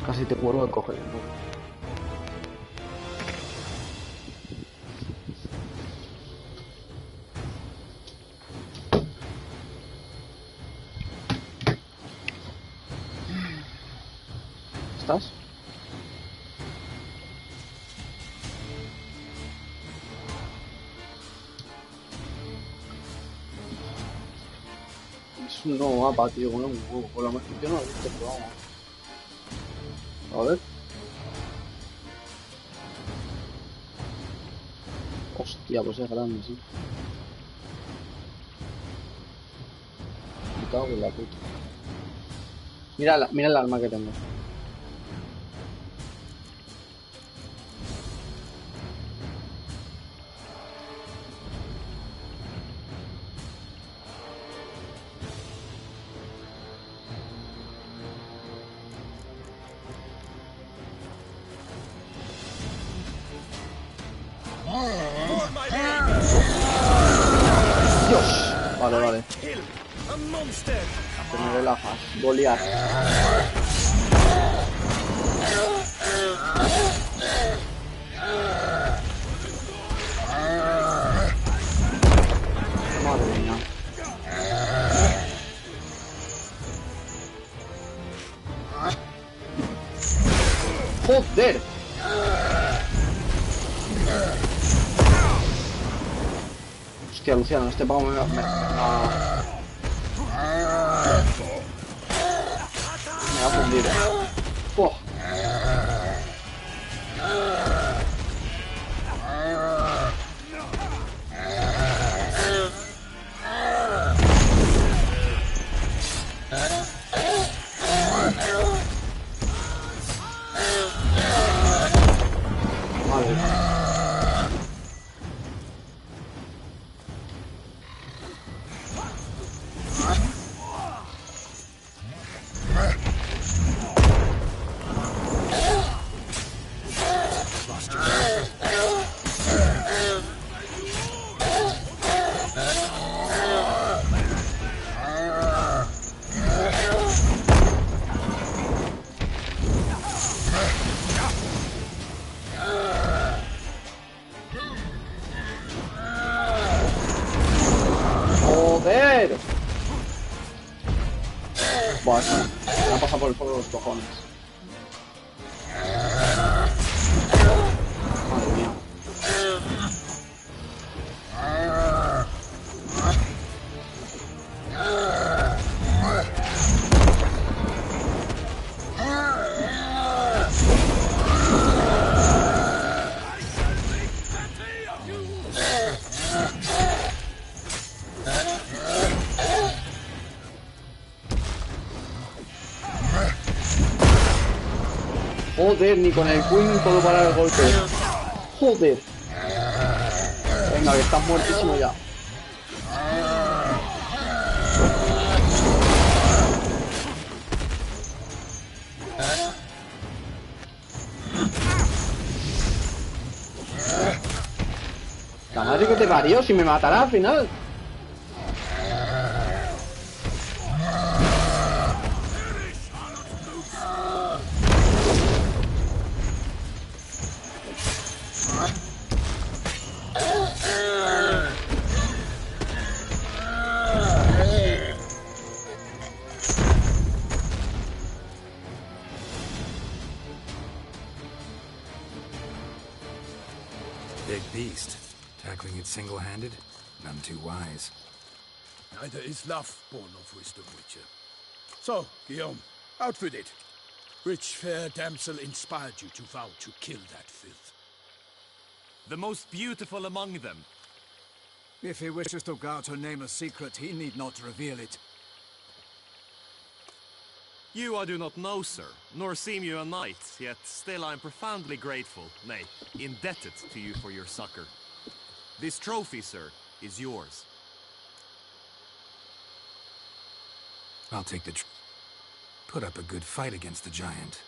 Casi te vuelvo a coger. ¿Estás? Es un nuevo mapa, tío, con un huevo. Por lo menos yo no lo he visto, pero vamos. A ver. Hostia, pues es grande, sí. Me cago en la puta. Mira el arma que tengo. Dios. Vale, vale. Te me relajas. Goliat. Madre mía. ¡Joder! Hostia, Luciano, este pavo me va a fundir. ¡Oh! ¡Joder! Buah, eso me ha pasado por el fuego de los cojones. Madre mía. Joder, ni con el Queen puedo parar el golpe. Joder. Venga, que estás muertísimo ya. La madre que te parió, si me matará al final. Big beast. Tackling it single-handed? None too wise. Neither is love born of wisdom, Witcher. So, Guillaume, out with it. Which fair damsel inspired you to vow to kill that filth? The most beautiful among them. If he wishes to guard her name a secret, he need not reveal it. You I do not know, sir, nor seem you a knight, yet still I am profoundly grateful, nay, indebted to you for your succor. This trophy, sir, is yours. I'll take the put up a good fight against the giant.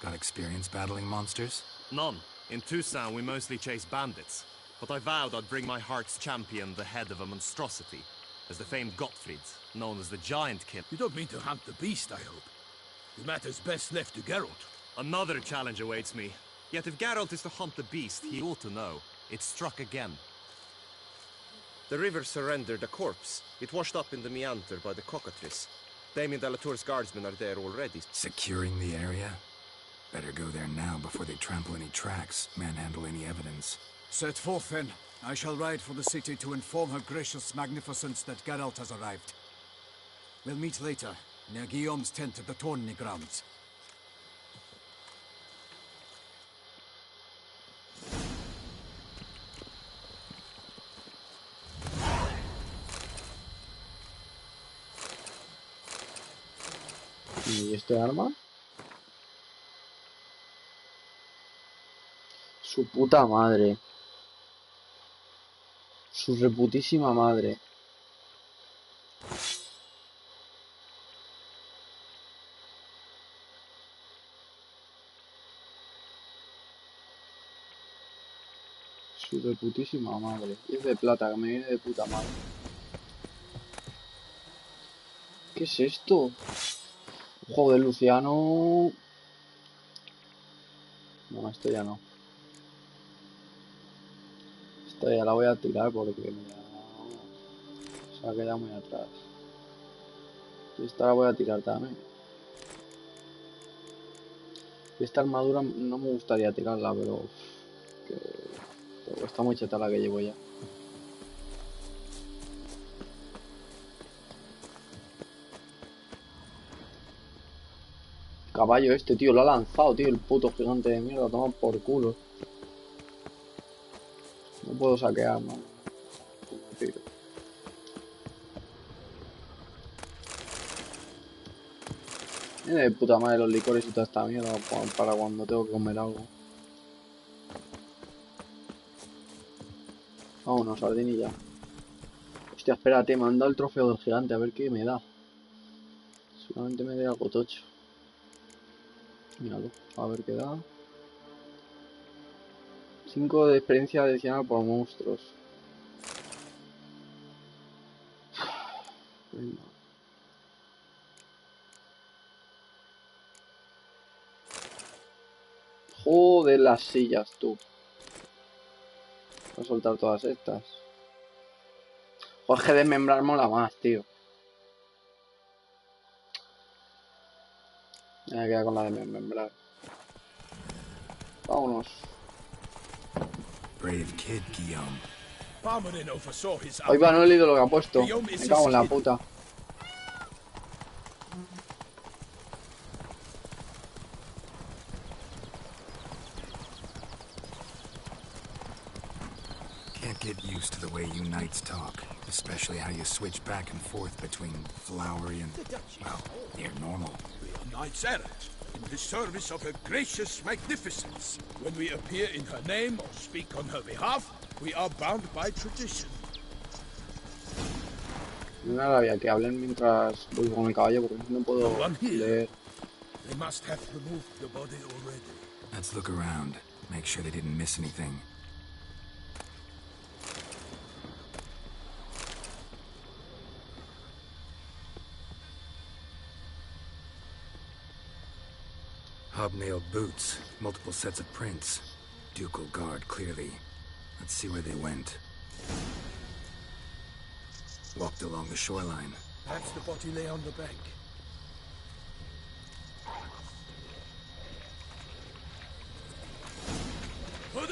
Got experience battling monsters? None. In Toussaint we mostly chase bandits, but I vowed I'd bring my heart's champion the head of a monstrosity, as the famed Gottfried, known as the Giant Killer. You don't mean to hunt the beast, I hope. The matter's best left to Geralt. Another challenge awaits me. Yet if Geralt is to hunt the beast, he ought to know. It struck again. The river surrendered a corpse. It washed up in the meander by the cockatrice. Damien de la Tour's guardsmen are there already. Securing the area? Better go there now before they trample any tracks, manhandle any evidence. Set forth then. I shall ride for the city to inform her gracious magnificence that Geralt has arrived. We'll meet later, near Guillaume's tent at the Tourney grounds. ¿Y este arma? Su puta madre. Su reputísima madre. Su reputísima madre. Y es de plata, que me viene de puta madre. ¿Qué es esto? Joder, Luciano. No, esto ya no. Esta ya la voy a tirar porque se ha quedado muy atrás. Y esta la voy a tirar también. Y esta armadura no me gustaría tirarla, pero está muy cheta la que llevo ya. Caballo este, tío, lo ha lanzado, tío, el puto gigante de mierda, toma por culo. No puedo saquear, man. Tiro. De puta madre los licores y toda esta mierda para cuando tengo que comer algo. Vámonos, sardinilla. Hostia, espérate, me han dado el trofeo del gigante, a ver qué me da. Seguramente me dé algo tocho. Míralo, a ver qué da. 5 de experiencia adicional por monstruos. Venga. Joder, las sillas, tú. Voy a soltar todas estas. Jorge, desmembrar mola más, tío. Me voy a quedar con la de desmembrar. Vámonos. Brave kid, Guillaume. Hoy va, no he leído lo que ha puesto. Me cago en la puta. Can't get used to the way you knights talk, especially how you switch back and forth between flowery and, well, near normal. We are knights errant, in the service of her gracious magnificence. When we appear in her name or speak on her behalf, we are bound by tradition. Una rabia que hablen mientras voy con el caballo porque no puedo leer. They must have removed the body already. Let's look around, make sure they didn't miss anything. Hobnailed boots, multiple sets of prints. Ducal guard, clearly. Let's see where they went. Walked along the shoreline. Perhaps the body lay on the bank.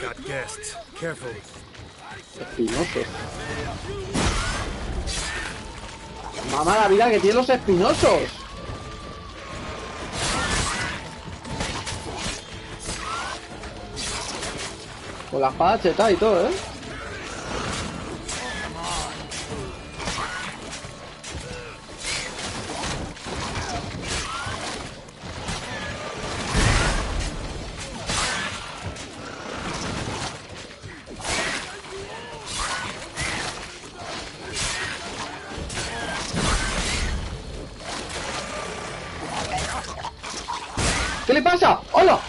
Got guests. Careful. Espinosos. Mamá, la vida que tiene los espinosos. Con la espada cheta y todo, ¿eh? ¿Qué le pasa? ¡Hola!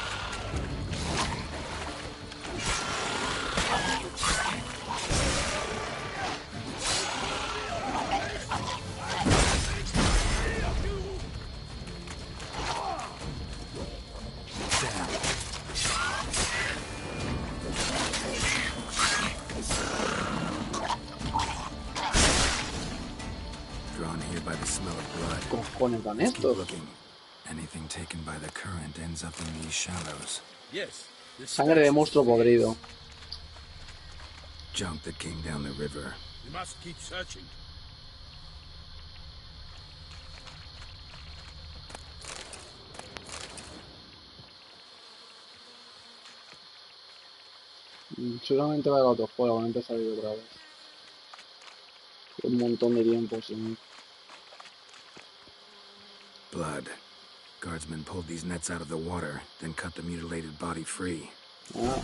drawn here by the smell of blood. Cojones dan Let's keep estos. looking. Anything taken by the current ends up in these shallows. Yes. The Sangre de stench monstruo is fierce. podrido. Junk that came down the river. We must keep searching. Seguramente va a ir a otro juego, van a empezar a ir otra vez. Un montón de tiempo sin... Blood. Guardsmen pulled these nets out of the water, then cut the mutilated body free. Ah.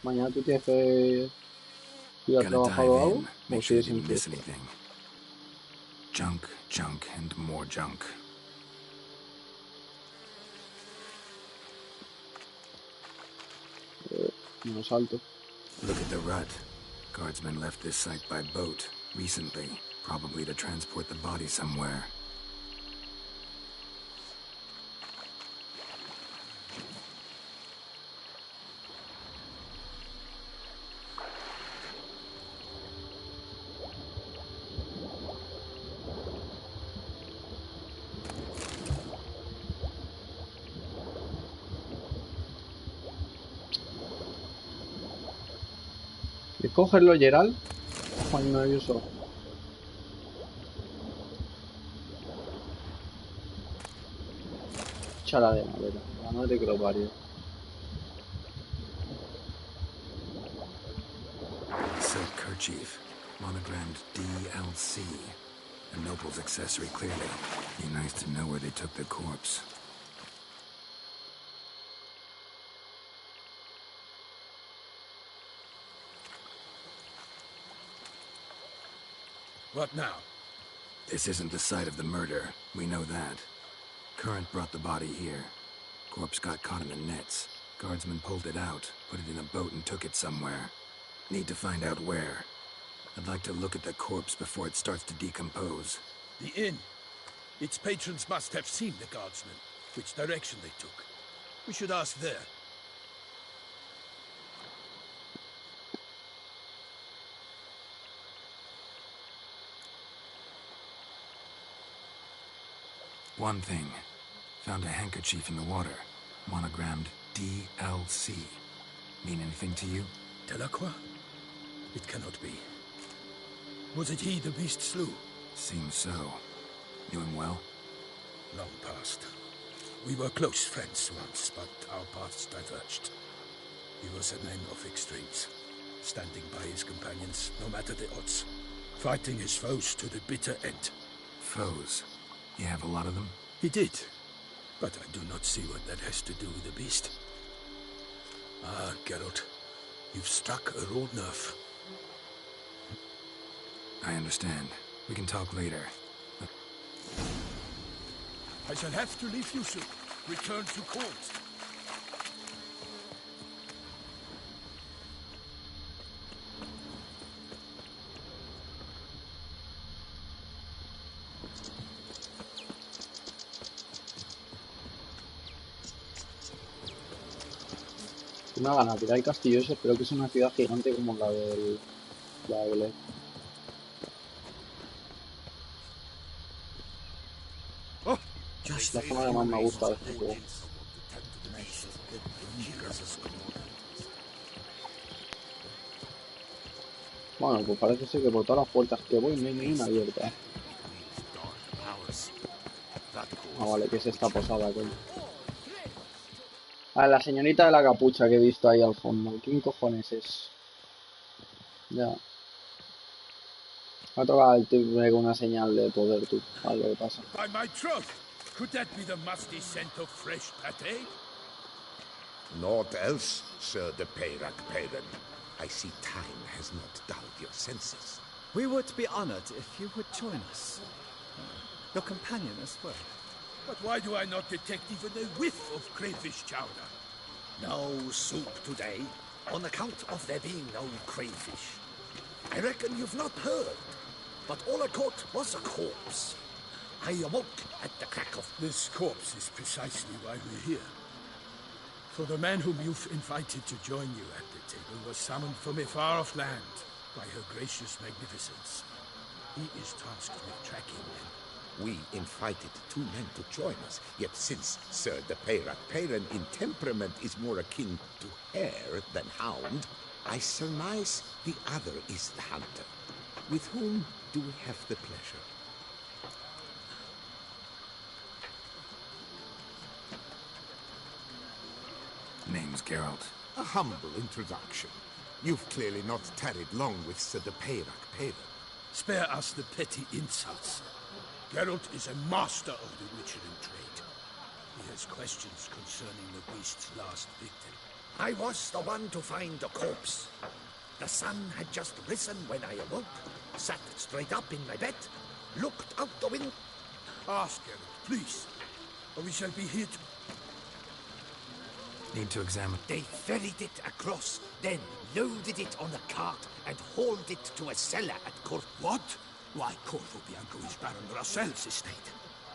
Mañana tú tienes que ir a Gonna trabajar dive o algo, in, o make sure you sigues en didn't miss fiesta. anything. Junk, junk, and more junk. No salto. Look at the rut. Guardsmen left this site by boat recently, probably to transport the body somewhere. ¿Quieres cogerlo, Gerald? Juan nervioso. Chala de madera, la madre que lo parió. Silk kerchief, monogrammed DLC. A noble's accessory, clearly. Be nice to know where they took the corpse. What now? This isn't the site of the murder. We know that. Current brought the body here. Corpse got caught in the nets. Guardsmen pulled it out, put it in a boat and took it somewhere. Need to find out where. I'd like to look at the corpse before it starts to decompose. The inn. Its patrons must have seen the guardsmen. Which direction they took. We should ask there. One thing. Found a handkerchief in the water. Monogrammed DLC. Mean anything to you? Delacroix? It cannot be. Was it he the beast slew? Seems so. Knew him well? Long past. We were close friends once, but our paths diverged. He was a man of extremes. Standing by his companions, no matter the odds. Fighting his foes to the bitter end. Foes. You have a lot of them? He did. But I do not see what that has to do with the beast. Ah, Geralt. You've struck a raw nerve. I understand. We can talk later. I shall have to leave you soon. Return to court. Una gana tirar el castillo ese, espero que sea una ciudad gigante como la del... La de Belén. La zona que más me gusta de este juego. Bueno, pues parece ser que por todas las puertas que voy no hay ni una abierta. Ah, vale, que es esta posada, coño. Ah, la señorita de la capucha que he visto ahí al fondo. ¿Quién cojones es? Ya. Me ha tocado el timbre con una señal de poder, tú. A ver lo que pasa. By my troth, could that be the musty scent of fresh pate? Naught else, Sir de Peyrac Peyran. I see time has not dulled your senses. We would be honored if you would join us. Your companion as well. But why do I not detect even a whiff of crayfish chowder? No soup today, on account of there being no crayfish. I reckon you've not heard, but all I caught was a corpse. I awoke at the crack of... This corpse is precisely why we're here. For the man whom you've invited to join you at the table was summoned from a far-off land by her gracious magnificence. He is tasked with tracking them. We invited 2 men to join us, yet since Sir the Peyrac Peyran in temperament is more akin to hare than hound, I surmise the other is the hunter. With whom do we have the pleasure? Name's Geralt. A humble introduction. You've clearly not tarried long with Sir the Peyrac Peyran. Spare us the petty insults. Geralt is a master of the witchering trade. He has questions concerning the beast's last victim. I was the one to find the corpse. The sun had just risen when I awoke, sat straight up in my bed, looked out the window. Ask Geralt, please, or we shall be here to... Need to examine. They ferried it across, then loaded it on a cart and hauled it to a cellar at Court. What? Why, Corvo Bianco is Baron Rossel's estate.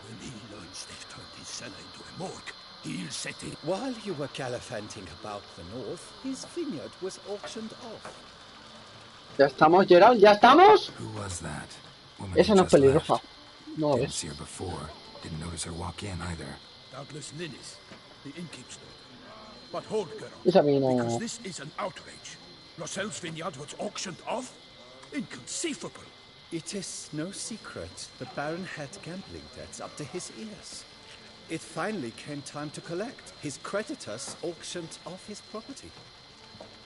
When he learns they've turned his cellar into a morgue, he'll set it... While you were gallivanting about the north, his vineyard was auctioned off. Ya estamos, Gerald, ya estamos. Who was that? Woman Esa who no es just pelirroja. left. No la Didn't ves. see her before. Didn't notice her walk in either. Doubtless Linnis, the innkeep's daughter. But hold, Geralt, Esa a mí no. because this is an outrage. Rossel's vineyard was auctioned off? Inconceivable. It is no secret the Baron had gambling debts up to his ears. It finally came time to collect. His creditors auctioned off his property.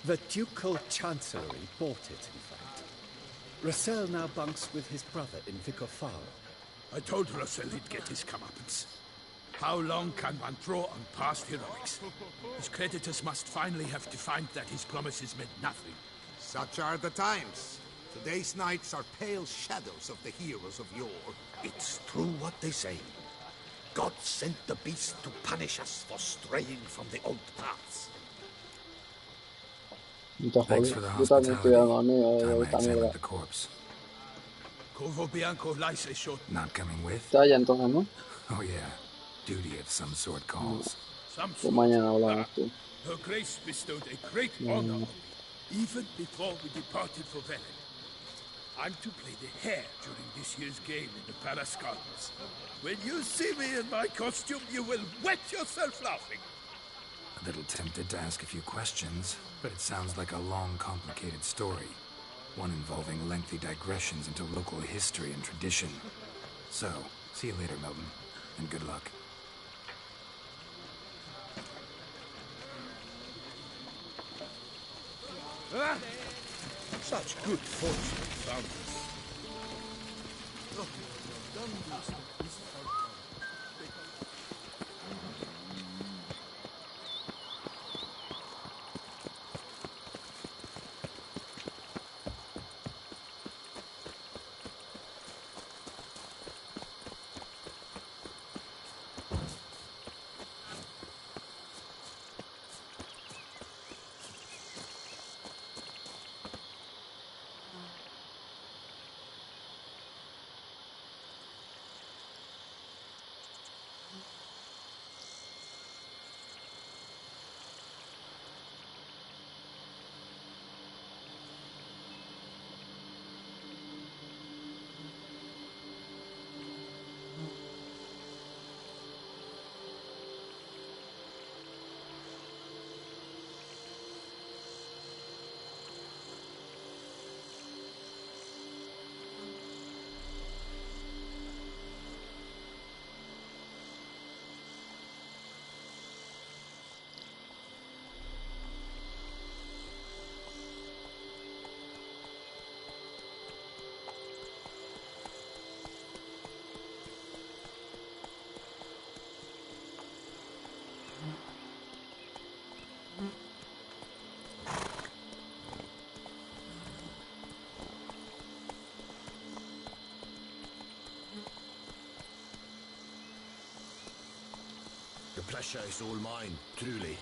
The Ducal Chancellery bought it, in fact. Rossel now bunks with his brother in Vicar Farm. I told Rossel he'd get his comeuppance. How long can one draw on past heroics? His creditors must finally have defined that his promises meant nothing. Such are the times. Today's knights are pale shadows of the heroes of yore. It's true what they say. God sent the beast to punish us for straying from the old paths. No te Thanks jodas. for the Yo también estoy dando hospitality. amigo de Time I esta examined mierda. the corpse. Corvo Bianco lies a short. Not coming with? Está allá entonces, ¿no? Oh yeah. Duty of some sort calls. Some Pues sort. mañana hablamos tú. Her Grace bestowed a great honor on me, even before we departed for Velen. I'm to play the hare during this year's game in the Palace Gardens. When you see me in my costume, you will wet yourself laughing. A little tempted to ask a few questions, but it sounds like a long, complicated story. One involving lengthy digressions into local history and tradition. So, see you later, Milton, and good luck. Such good fortune found us. The pleasure is all mine, truly.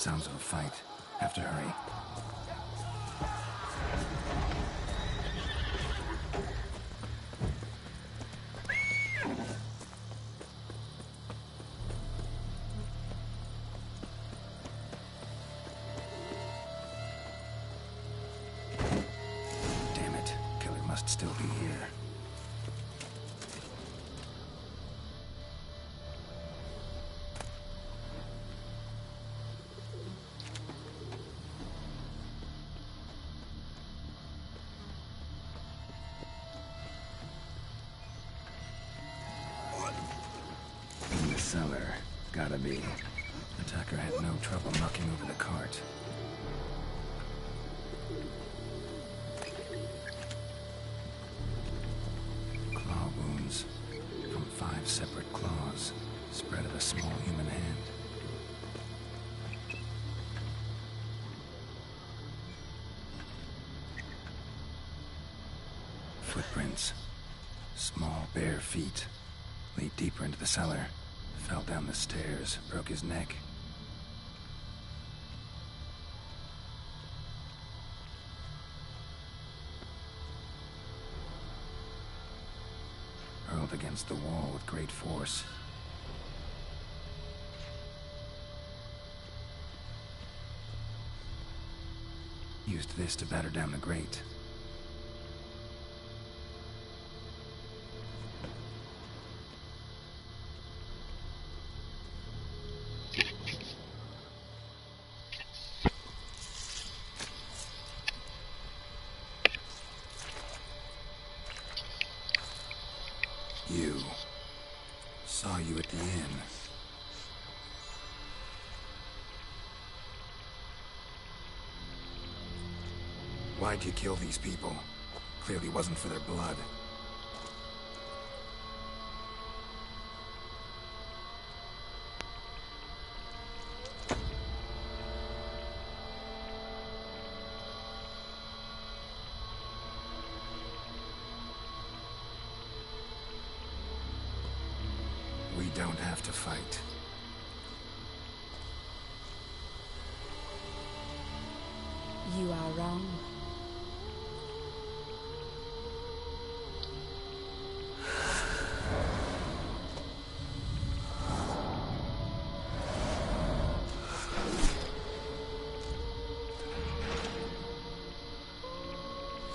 Sounds of a fight. Have to hurry. Damn it. Killer must still be here. In the cellar. Gotta be. Attacker had no trouble knocking over the cart. Claw wounds. From 5 separate claws. Spread of a small human hand. Footprints. Small, bare feet. Lead deeper into the cellar. Fell down the stairs, broke his neck. Hurled against the wall with great force. Used this to batter down the grate. You. Saw you at the inn. Why'd you kill these people? Clearly wasn't for their blood. We don't have to fight. You are wrong.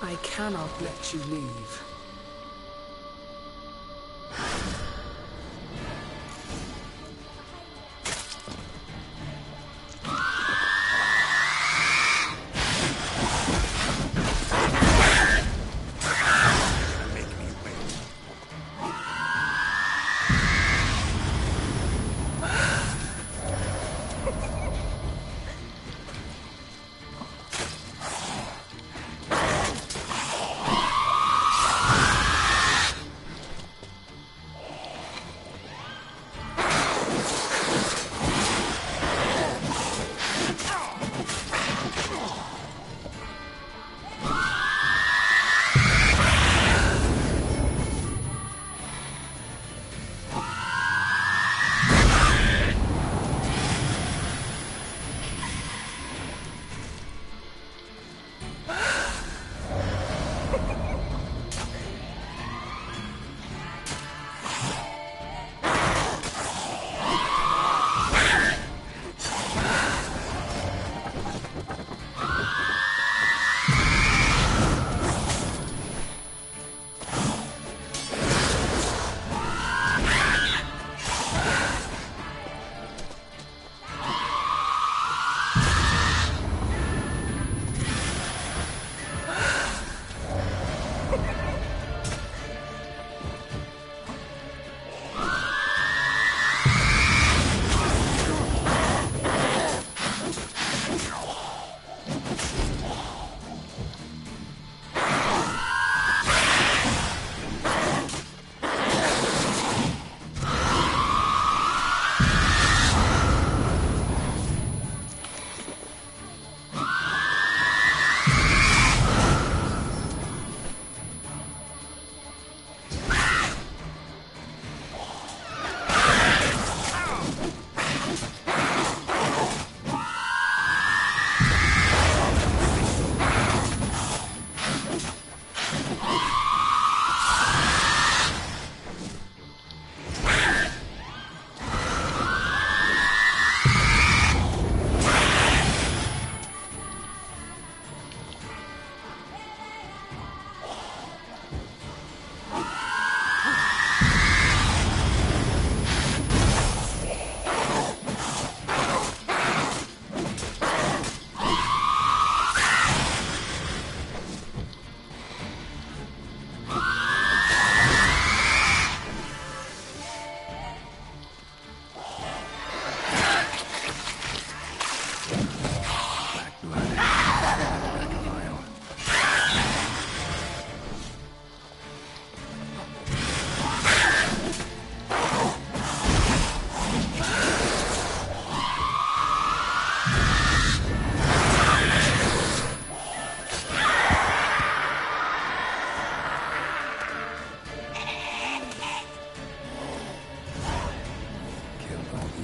I cannot let you leave.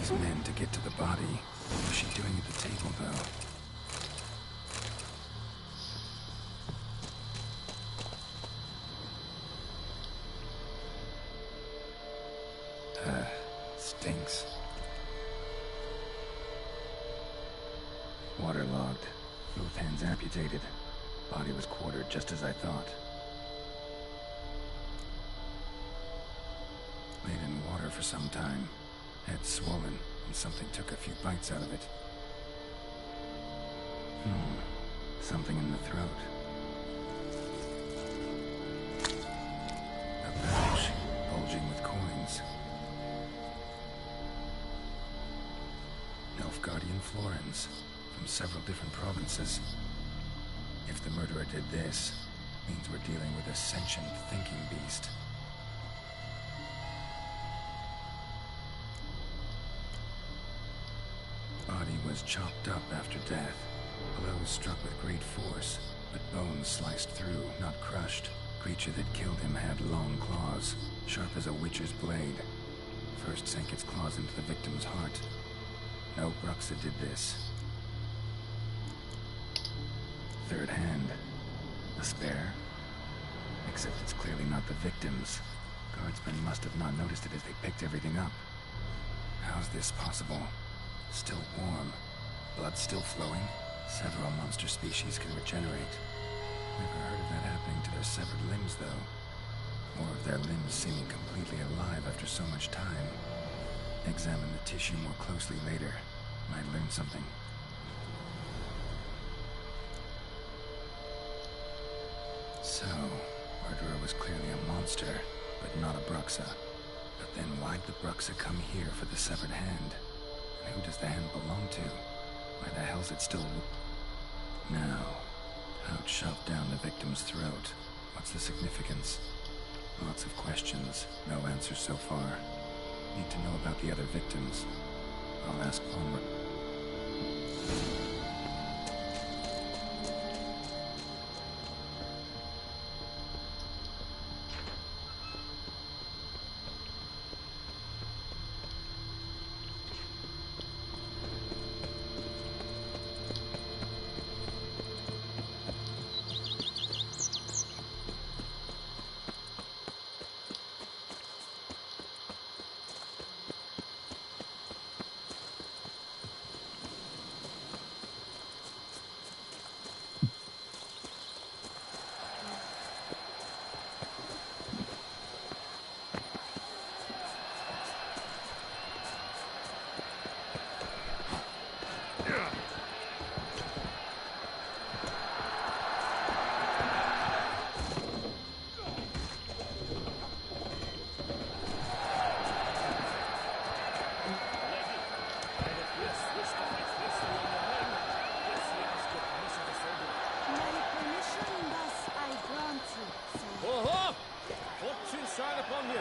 these men to get to the body. What was she doing at the table, though? Stinks. Waterlogged. Both hands amputated. Body was quartered just as I thought. Laid in water for some time. Head swollen, and something took a few bites out of it. Something in the throat. A pouch, bulging with coins. Nilfgaardian florins, from several different provinces. If the murderer did this, means we're dealing with a sentient thinking beast. Body was chopped up after death. Blows struck with great force, but bones sliced through, not crushed. Creature that killed him had long claws, sharp as a witcher's blade. First sank its claws into the victim's heart. No Bruxa did this. Third hand. A spare? Except it's clearly not the victim's. Guardsmen must have not noticed it as they picked everything up. How's this possible? Still warm. Blood still flowing? Several monster species can regenerate. Never heard of that happening to their severed limbs, though. Or of their limbs seeming completely alive after so much time. Examine the tissue more closely later. Might learn something. So, murderer was clearly a monster, but not a Bruxa. But then why'd the Bruxa come here for the severed hand? And who does the hand belong to? Why the hell's it still... Now, pouch shoved down the victim's throat. What's the significance? Lots of questions, no answers so far. Need to know about the other victims. I'll ask Palmer. Shine upon you!